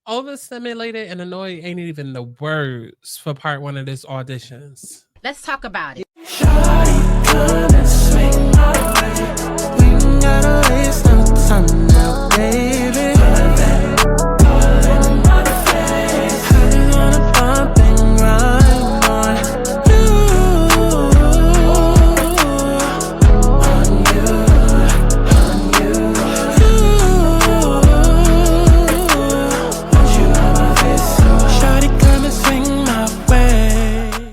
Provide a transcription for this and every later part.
Overstimulated and annoyed ain't even the words for part 1 of this auditions. Let's talk about it.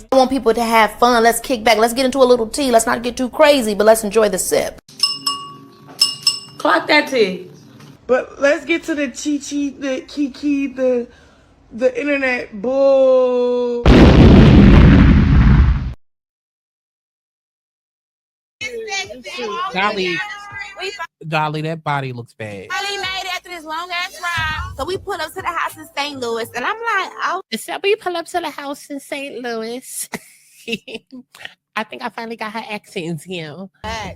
I want people to have fun. Let's kick back. Let's get into a little tea. Let's not get too crazy, but let's enjoy the sip. Clock that tea. But let's get to the chi-chi, the kiki, the internet bull. Dolly, that body looks bad. Finally made it after this long ass ride. So we pull up to the house in St. Louis, and I'm like, oh. So we pull up to the house in St. Louis. I think I finally got her accents,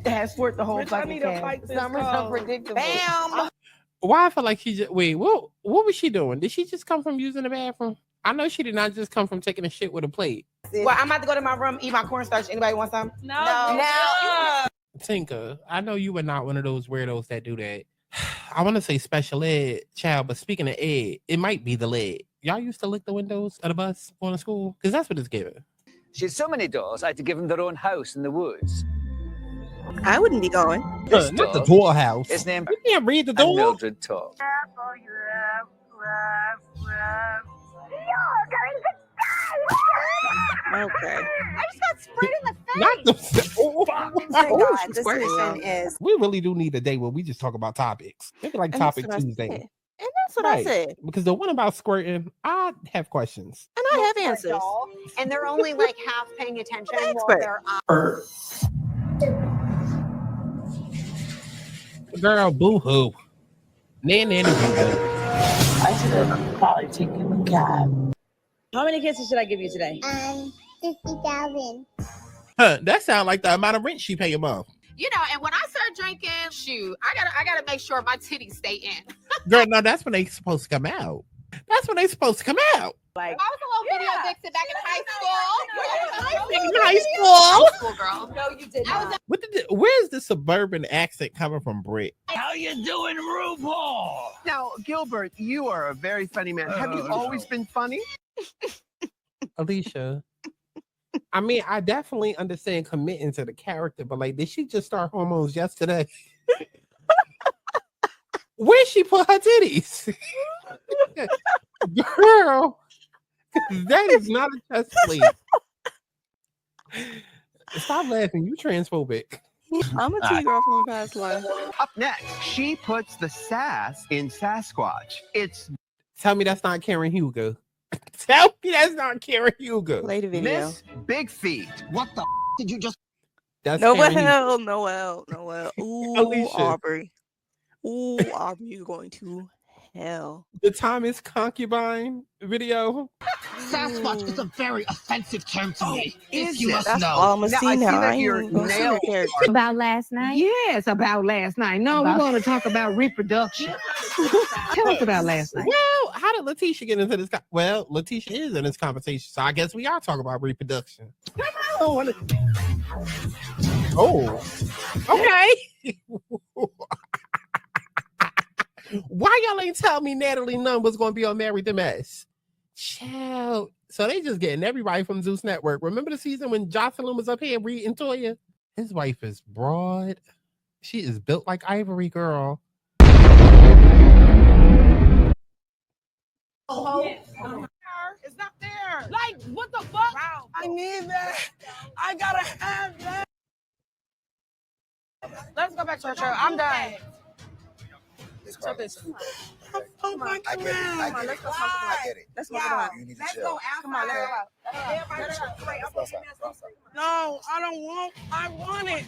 That's worth the whole fucking cast. Summer's unpredictable. Bam. Why I feel like she just what was she doing? Did she just come from using the bathroom? I know she did not just come from taking a shit with a plate. Well, I'm about to go to my room, eat my cornstarch. Anybody want some? No. Tinker, I know you were not one of those weirdos that do that. I want to say special ed, child, but speaking of ed, it might be the lead. Y'all used to lick the windows of the bus going to school? Because that's what it's giving. She had so many dogs, I had to give them their own house in the woods. I wouldn't be going. This Not the dog door house. is named You can't read the door. Mildred Talk. Okay. I just got sprayed in the face. Not the. God, this mission is. We really do need a day where we just talk about topics. Maybe like And that's Topic what I Tuesday. said. And that's what I said. Because the one about squirting, I have questions. And I have answers. And they're only like half paying attention while Expert. they're Girl, boo hoo. Nanny. I should have probably taken the cab. How many kisses should I give you today? 50,000. Huh, that sounds like the amount of rent she pay a month. You know, and when I start drinking, shoot, I gotta make sure my titties stay in. Girl, no, that's when they supposed to come out. That's when they supposed to come out. Like, I was a little video vixen back in high school. In high school. High school girl. no, you did not. Where's the suburban accent coming from, Britt? How you doing, RuPaul? Now, Gilbert, you are a very funny man. Have you always been funny? Alicia. I mean, I definitely understand committing to the character, but like, did she just start hormones yesterday? Where she put her titties? Girl, that is not a chest plate. Stop laughing. You transphobic. I'm a T-girl from a past life. Up next, she puts the sass in Sasquatch. It's Tell me that's not Karen Hugo. Tell me that's not Karen Hugo. Play the video. Miss Big Feet. What the did you just? That's Noel, Karen Noel. Ooh, Alicia. Aubrey. Ooh, Aubrey, you're going to hell. The Thomas Concubine video. Sasquatch is a very offensive term to me. Is You it? must That's know. all I'm gonna Now, see I see now. that I ain't your even gonna see nail the character. about last night. Yes, about last night. No, we're going to talk about reproduction. Tell us about last night. Well, how did Letitia get into this? Well, Letitia is in this conversation, so I guess we are talking about reproduction. Oh, okay. Why y'all ain't tell me Natalie Nunn was going to be on Married to Mess? Child. So they just getting everybody from Zeus Network. Remember the season when Jocelyn was up here reading Toya? His wife is broad. She is built like Ivory, girl. It's not there. Like, what the fuck? Wow. I need that. I gotta have that. Let's go back to our show. I'm done. Oh my God. Let's go. Let's go. Let's go. Come on, let's go. No, I want it.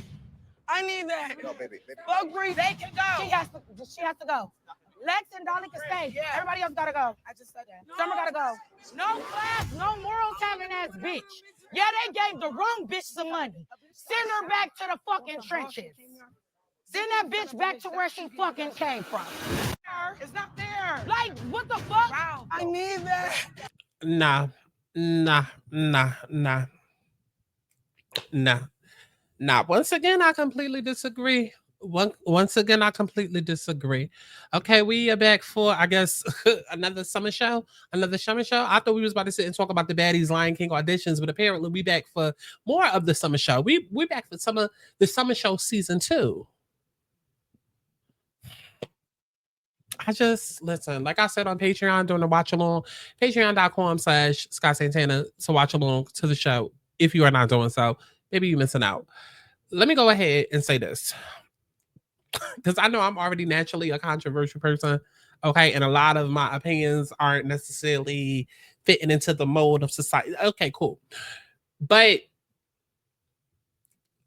I need that. No, baby. Bug breathe. They can go. She has to go. Lex and Dolly can stay. Yeah. Everybody else gotta go. I just said that. Summer gotta go. No class, no morals having ass bitch. Yeah, they gave the wrong bitch some money. Send her back to the fucking trenches. Send that bitch back to where she fucking came from. It's not there. Like, what? What the fuck? I need that. Nah. Once again, I completely disagree. Once again, I completely disagree. Okay, we are back for, I guess, another summer show. Another summer show. I thought we was about to sit and talk about the Baddies Lion King auditions, but apparently we back for more of the summer show. We back for the summer show season 2. I just listen, like I said on Patreon during the watch along, patreon.com/skyteatimes to watch along to the show. If you are not doing so, maybe you're missing out. Let me go ahead and say this, because I know I'm already naturally a controversial person, okay, and a lot of my opinions aren't necessarily fitting into the mold of society. Okay, cool, but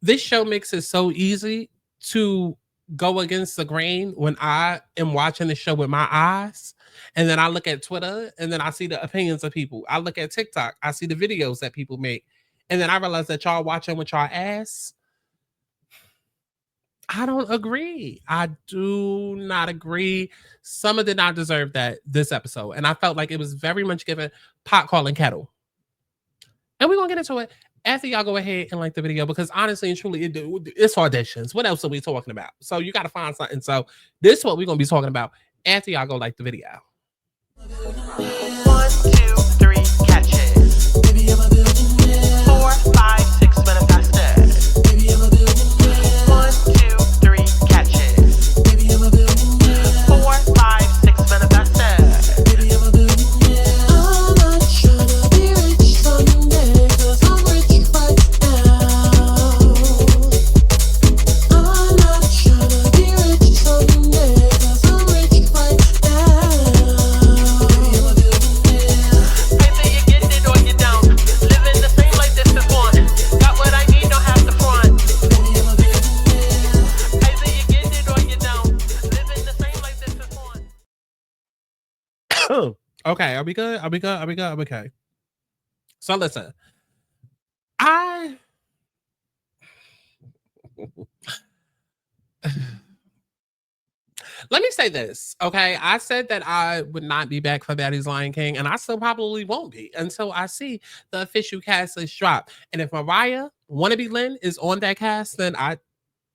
this show makes it so easy to go against the grain when I am watching the show with my eyes, and then I look at Twitter, and then I see the opinions of people. I look at TikTok, I see the videos that people make, and then I realize that y'all watching with y'all ass. I don't agree. I do not agree. Summer did not deserve that this episode, and I felt like it was very much given pot calling kettle. And we're gonna get into it after y'all go ahead and like the video, because honestly and truly, it's auditions. What else are we talking about? So you got to find something. So this is what we're gonna be talking about after y'all go like the video. 1, 2, 3, catches. 4, 5, 6 manifested. 1, 2, 3, catches. 4, 5, 6 manifested. Okay, are we good? Are we okay. So listen, let me say this, okay? I said that I would not be back for Baddies Lion King, and I still probably won't be until I see the official cast list drop. And if Mariah Wannabe Lynn is on that cast, then I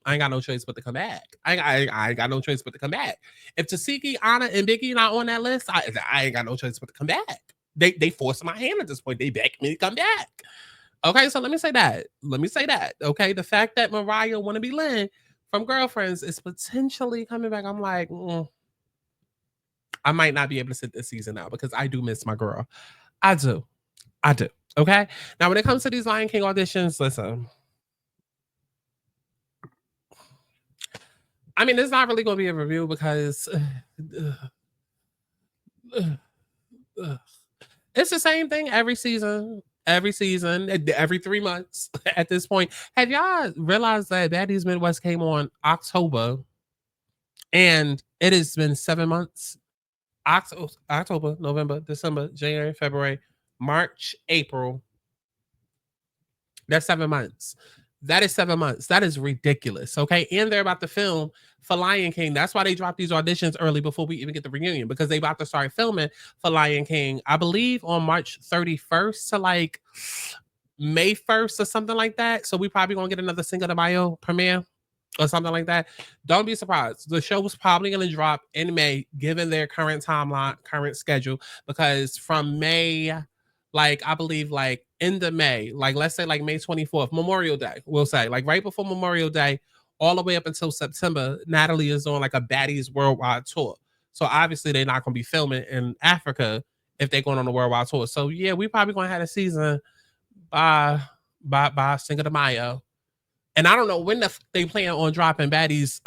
ain't got no choice but to come back. I ain't got no choice but to come back. If Tasiki, Anna, and Biggie not on that list, I ain't got no choice but to come back. They forced my hand at this point. They begged me to come back. Okay, so let me say that. Okay, the fact that Mariah Wannabe Lynn from Girlfriends is potentially coming back, I'm like, I might not be able to sit this season out because I do miss my girl. I do. Okay, now when it comes to these Lion King auditions, listen. I mean, it's not really going to be a review because it's the same thing every season, every 3 months at this point. Have y'all realized that Baddies Midwest came on October and it has been 7 months? October, November, December, January, February, March, April. That's 7 months. That is 7 months. That is ridiculous. Okay. And they're about to film for Lion King. That's why they dropped these auditions early before we even get the reunion, because they about to start filming for Lion King, I believe on March 31st to like May 1st or something like that. So we probably gonna get another Cinco de Mayo premiere or something like that. Don't be surprised. The show was probably gonna drop in May, given their current timeline, current schedule, because from May, like I believe like end of May, like let's say like May 24th, Memorial Day, we'll say, like right before Memorial Day, all the way up until September, Natalie is on like a Baddies worldwide tour. So obviously they're not gonna be filming in Africa if they're going on a worldwide tour. So yeah, we probably gonna have a season by Cinco de Mayo. And I don't know when they plan on dropping Baddies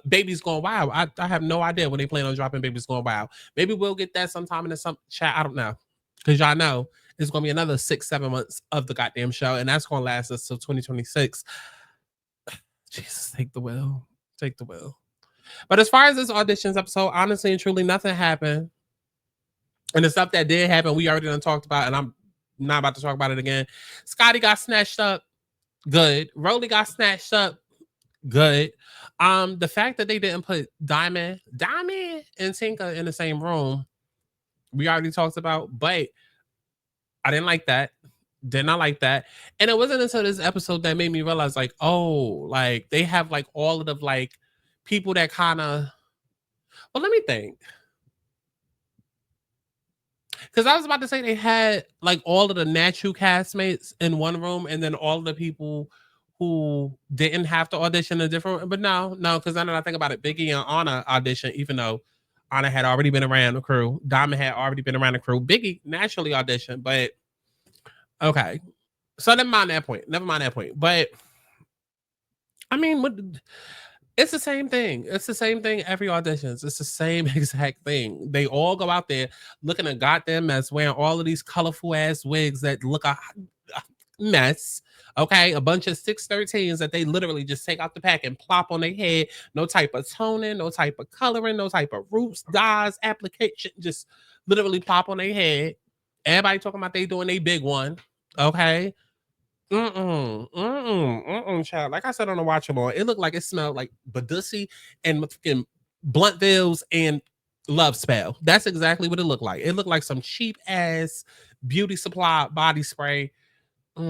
Babies Gone Wild. I have no idea when they plan on dropping Babies Gone Wild. Maybe we'll get that sometime in the chat. I don't know. Because y'all know it's going to be another 6-7 months of the goddamn show. And that's going to last us till 2026. Jesus, take the wheel. Take the wheel. But as far as this auditions episode, honestly and truly, nothing happened. And the stuff that did happen, we already done talked about. And I'm not about to talk about it again. Scotty got snatched up. Good. Rollie got snatched up. Good. The fact that they didn't put Diamond and Tinka in the same room, we already talked about, but I didn't like that. Did not like that. And it wasn't until this episode that made me realize, like, oh, like they have like all of the like people that kind of, well, let me think. Because I was about to say they had like all of the natural castmates in one room and then all of the people who didn't have to audition in a different room. But no, because now that I think about it, Biggie and Anna auditioned, even though Anna had already been around the crew. Diamond had already been around the crew. Biggie naturally auditioned, but okay. So never mind that point. But I mean, it's the same thing. It's the same thing every auditions. It's the same exact thing. They all go out there looking a goddamn mess, wearing all of these colorful ass wigs that look a mess. Okay, a bunch of 613s that they literally just take out the pack and plop on their head. No type of toning, no type of coloring, no type of roots, dyes, application, just literally pop on their head. Everybody talking about they doing a big one. Okay. Child. Like I said on the watch them all, it looked like it smelled like Badussi and fucking Bluntvilles and Love Spell. That's exactly what it looked like. It looked like some cheap ass beauty supply body spray. It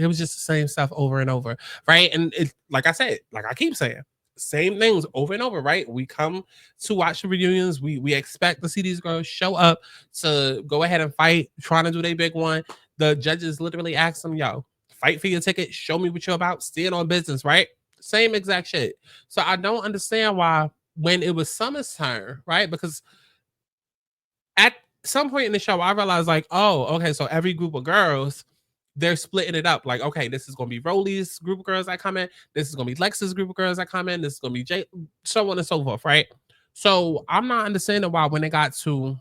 was just the same stuff over and over, right? And it, like I said, like I keep saying, same things over and over, right? We come to watch the reunions. We expect to see these girls show up to go ahead and fight, trying to do their big one. The judges literally ask them, yo, fight for your ticket, show me what you're about, stand on business, right? Same exact shit. So I don't understand why when it was Summer's turn, right? Because at some point in the show, I realized like, oh, okay, so every group of girls, they're splitting it up. Like, okay, this is gonna be Rollie's group of girls that come in. This is gonna be Lex's group of girls that come in. This is gonna be Jay, so on and so forth, right? So I'm not understanding why when it got to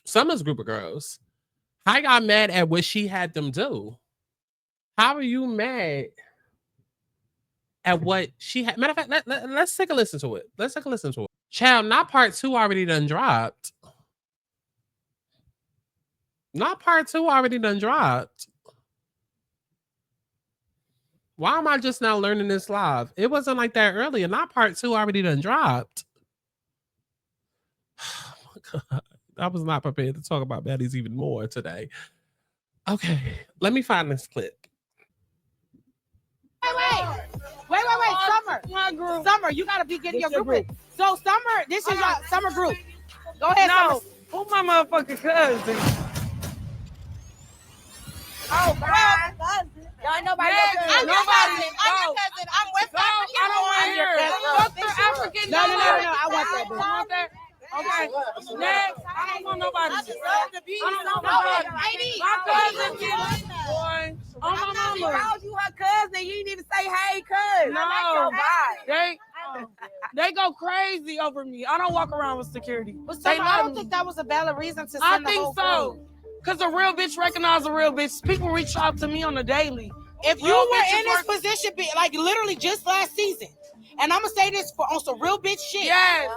Summer's group of girls, I got mad at what she had them do. How are you mad at what she had? Matter of fact, let's take a listen to it. Let's take a listen to it. Child, not part 2 already done dropped. Not part 2 already done dropped. Why am I just now learning this live? It wasn't like that earlier. Not part 2 already done dropped. Oh my God. I was not prepared to talk about Baddies even more today. Okay, let me find this clip. Wait, Summer. Summer, you gotta be getting your group. So Summer, this is your Summer group. Go ahead, Summer. Who my motherfucking cousin? Oh, bye. Y'all nobody. I'm your cousin. I'm West African. I don't want to hear it. Fuck the African. No. I want that. You want that? Okay. Next. I don't want nobody. I don't want nobody. My cousin boy. Oh, my mama. Called you her cousin. You didn't even say, hey, cousin. No. They go crazy over me. I don't walk around with security. But Summer, I don't think that was a valid reason to send I the think whole so. group. Because a real bitch recognize a real bitch. People reach out to me on the daily. If you were in this position, like literally just last season, and I'm gonna say this on some real bitch shit. Yes.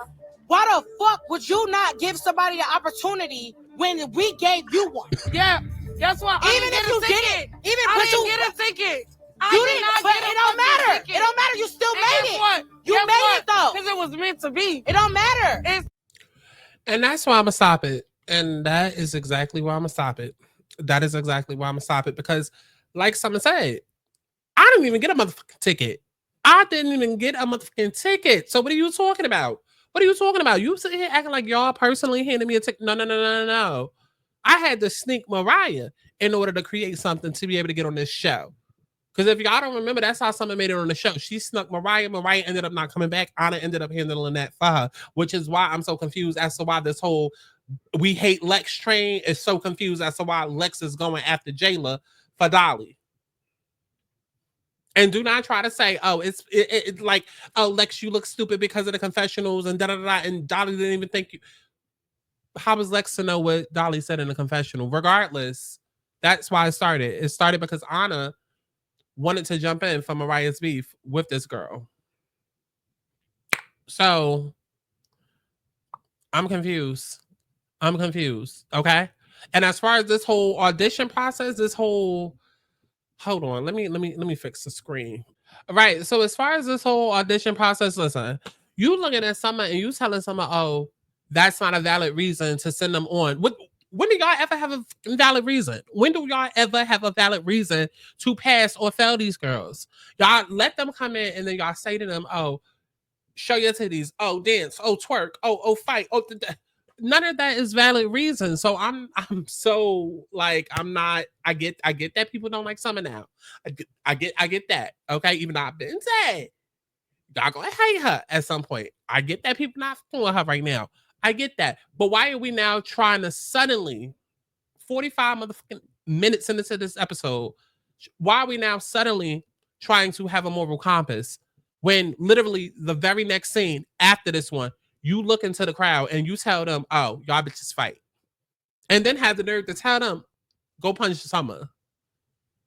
Why the fuck would you not give somebody the opportunity when we gave you one? Yeah. That's why. Even if you did it, I didn't get a ticket. You didn't, but it don't matter. It don't matter. You still made it. You made it though. Because it was meant to be. It don't matter. And that's why I'm gonna stop it. And that is exactly why I'm gonna stop it. That is exactly why I'm gonna stop it. Because, like someone said, I didn't even get a motherfucking ticket. I didn't even get a motherfucking ticket. So what are you talking about? What are you talking about? You sitting here acting like y'all personally handed me a ticket. No. I had to sneak Mariah in order to create something to be able to get on this show. Because if y'all don't remember, that's how someone made it on the show. She snuck Mariah. Mariah ended up not coming back. Anna ended up handling that for her, which is why I'm so confused as to why this whole we hate Lex train is so confused as to why Lex is going after Jayla for Dolly. And do not try to say, oh, it's like, oh, Lex, you look stupid because of the confessionals and da-da-da-da, and Dolly didn't even think you. How was Lex to know what Dolly said in the confessional? Regardless, that's why it started. It started because Anna wanted to jump in for Mariah's beef with this girl. So, I'm confused. Okay? And as far as this whole audition process, hold on, let me fix the screen. All right, so as far as this whole audition process, listen, you looking at someone and you telling someone, oh, that's not a valid reason to send them on. When do y'all ever have a valid reason? When do y'all ever have a valid reason to pass or fail these girls? Y'all let them come in and then y'all say to them, oh, show your titties, oh, dance, oh, twerk, oh, fight, oh, none of that is valid reason. So I'm so like, I get that people don't like Summer now. I get that. Okay, even though I've been said y'all gonna hate her at some point. I get that people not fooling her right now. I get that. But why are we now trying to suddenly, 45 motherfucking minutes into this episode, why are we now suddenly trying to have a moral compass when literally the very next scene after this one, you look into the crowd and you tell them, oh, y'all bitches fight. And then have the nerve to tell them, go punch Summer.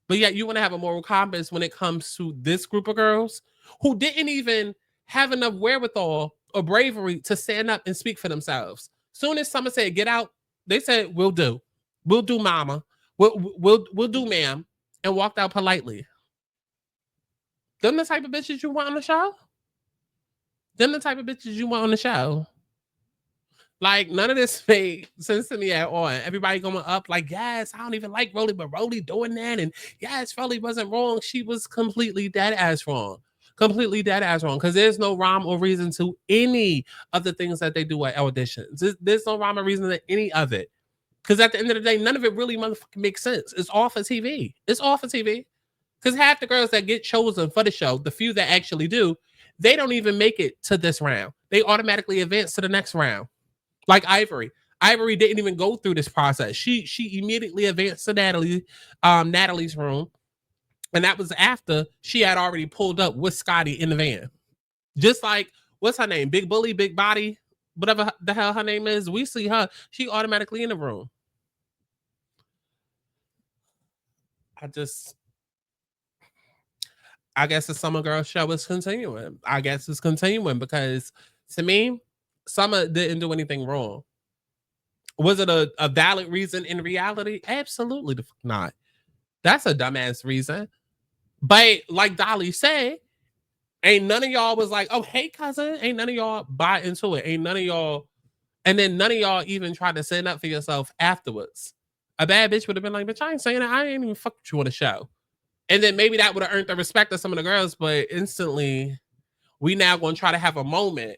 But yet you want to have a moral compass when it comes to this group of girls who didn't even have enough wherewithal or bravery to stand up and speak for themselves. Soon as Summer said, get out, they said, we'll do, mama. We'll do, ma'am. And walked out politely. Them the type of bitches you want on the show? Them the type of bitches you want on the show? Like, none of this made sense to me at all. And everybody going up like, yes, I don't even like Rollie, but Rollie doing that. And yes, Rollie wasn't wrong. She was completely dead ass wrong. Completely dead ass wrong. Because there's no rhyme or reason to any of the things that they do at auditions. There's no rhyme or reason to any of it. Because at the end of the day, none of it really motherfucking makes sense. It's all for TV. It's all for TV. Because half the girls that get chosen for the show, the few that actually do, they don't even make it to this round. They automatically advance to the next round. Like Ivory. Ivory didn't even go through this process. She immediately advanced to Natalie's room. And that was after she had already pulled up with Scotty in the van. Just like, what's her name? Big Bully, Big Body, whatever the hell her name is. We see her. She automatically in the room. I guess the Summer Girl show is continuing. I guess it's continuing because to me, Summer didn't do anything wrong. Was it a valid reason in reality? Absolutely not. That's a dumbass reason. But like Dolly said, ain't none of y'all was like, oh, hey, cousin. Ain't none of y'all buy into it. Ain't none of y'all. And then none of y'all even tried to stand up for yourself afterwards. A bad bitch would have been like, bitch, I ain't saying that. I ain't even fuck with you on the show. And then maybe that would have earned the respect of some of the girls, but instantly, we now going to try to have a moment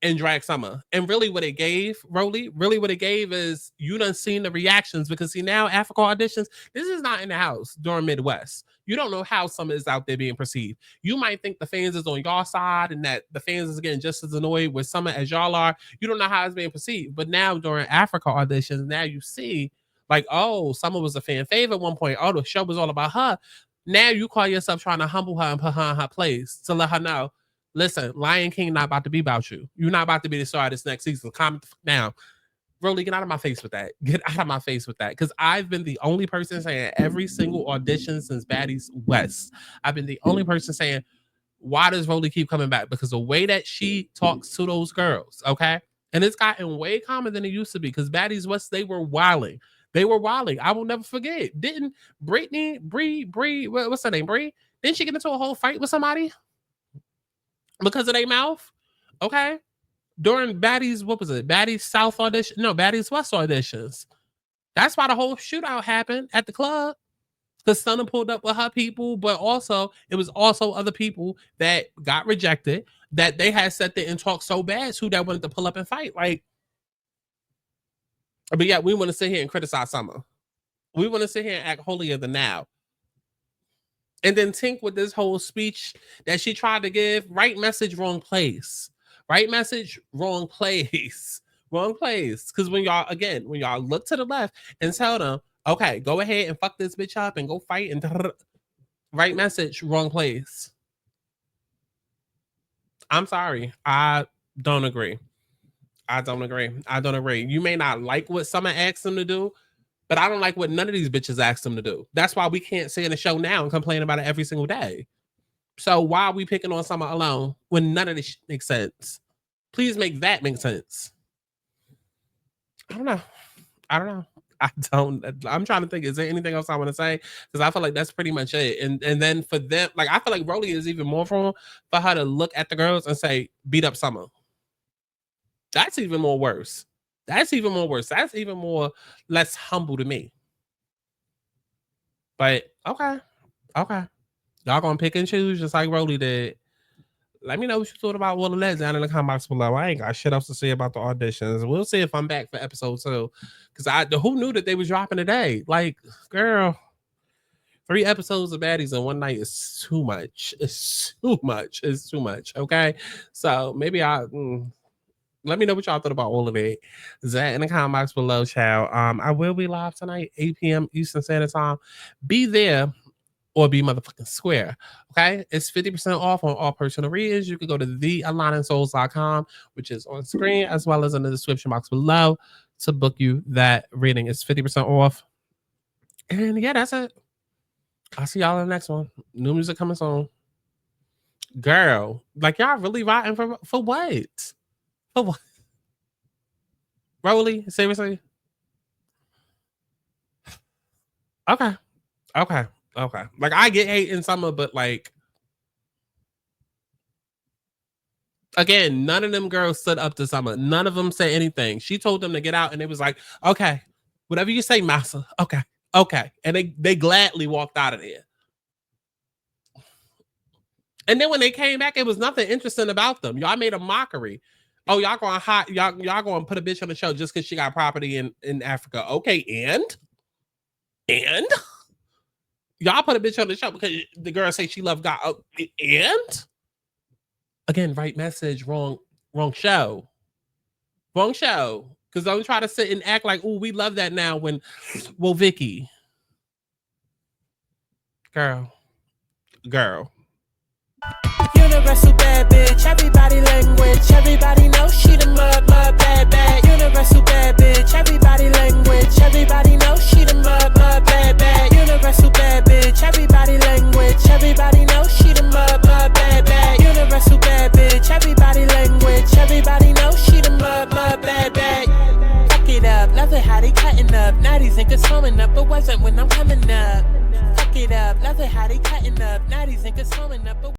and drag Summer. And really what it gave, Rollie, really what it gave is you done seen the reactions because see now Africa auditions, this is not in the house during Midwest. You don't know how Summer is out there being perceived. You might think the fans is on y'all side and that the fans is getting just as annoyed with Summer as y'all are. You don't know how it's being perceived. But now during Africa auditions, now you see like, oh, Summer was a fan favorite at one point. Oh, the show was all about her. Now you call yourself trying to humble her and put her in her place to let her know, listen, Lion King not about to be about you. You're not about to be the star of this next season. Calm down. Rollie, get out of my face with that. Get out of my face with that. Because I've been the only person saying every single audition since Baddies West. I've been the only person saying, why does Rollie keep coming back? Because the way that she talks to those girls, okay? And it's gotten way calmer than it used to be. Because Baddies West, they were wilding. They were wilding. I will never forget. Didn't Brie, what's her name? Brie? Didn't she get into a whole fight with somebody? Because of their mouth? Okay. During Baddies, what was it? Baddies South audition? No, Baddies West auditions. That's why the whole shootout happened at the club. Because Stunner pulled up with her people, but also it was also other people that got rejected that they had sat there and talked so bad to that wanted to pull up and fight. Like, but yeah, we want to sit here and criticize Summer. We want to sit here and act holier than thou. And then Tink with this whole speech that she tried to give, right message, wrong place. Right message, wrong place. Wrong place. Because when y'all look to the left and tell them, okay, go ahead and fuck this bitch up and go fight and right message, wrong place. I'm sorry. I don't agree. I don't agree. You may not like what Summer asked them to do, but I don't like what none of these bitches asked them to do. That's why we can't sit in the show now and complain about it every single day. So why are we picking on Summer alone when none of this makes sense? Please make that make sense. I don't know. I'm trying to think, is there anything else I want to say? Because I feel like that's pretty much it. And then for them, like I feel like Rollie is even more for her to look at the girls and say, beat up Summer. That's even more worse. That's even more less humble to me. But okay. Y'all gonna pick and choose just like Rollie did. Let me know what you thought about all of that down in the comments below. I ain't got shit else to say about the auditions. We'll see if I'm back for episode 2. Because who knew that they was dropping today? Like, girl, 3 episodes of Baddies in one night is too much. It's too much. Okay. So maybe let me know what y'all thought about all of it. That in the comments below, child. I will be live tonight, 8 p.m. Eastern Standard Time. Be there or be motherfucking square. Okay. It's 50% off on all personal readings. You can go to thealigningSouls.com, which is on screen, as well as in the description box below to book you that reading. It's 50% off. And yeah, that's it. I'll see y'all in the next one. New music coming soon. Girl, like y'all really rotting for what? For what? Rollie, seriously? Okay. Like I get hate in summer, but like again, none of them girls stood up to Summer. None of them said anything. She told them to get out, and it was like, okay, whatever you say, massa. Okay. And they gladly walked out of there. And then when they came back, it was nothing interesting about them. Y'all made a mockery. Oh, y'all gonna put a bitch on the show just because she got property in Africa. Okay, and y'all put a bitch on the show because the girl say she loved God. Oh, and again, right message, wrong show. Because don't try to sit and act like, oh, we love that now when, well, Vicky. Girl. Universal bad bitch, everybody language, everybody knows she the mud bad. Universal bad bitch, everybody language, everybody knows she the mud bad. Universal bad bitch, everybody language, everybody knows she the mud bad. Universal bad bitch, everybody language, everybody knows she the mud bad. Fuck it up, love it how they cutting up. Now these niggas throwing up, but wasn't when I'm coming up. Fuck it up, love it how they cutting up. Now these niggas throwing up, but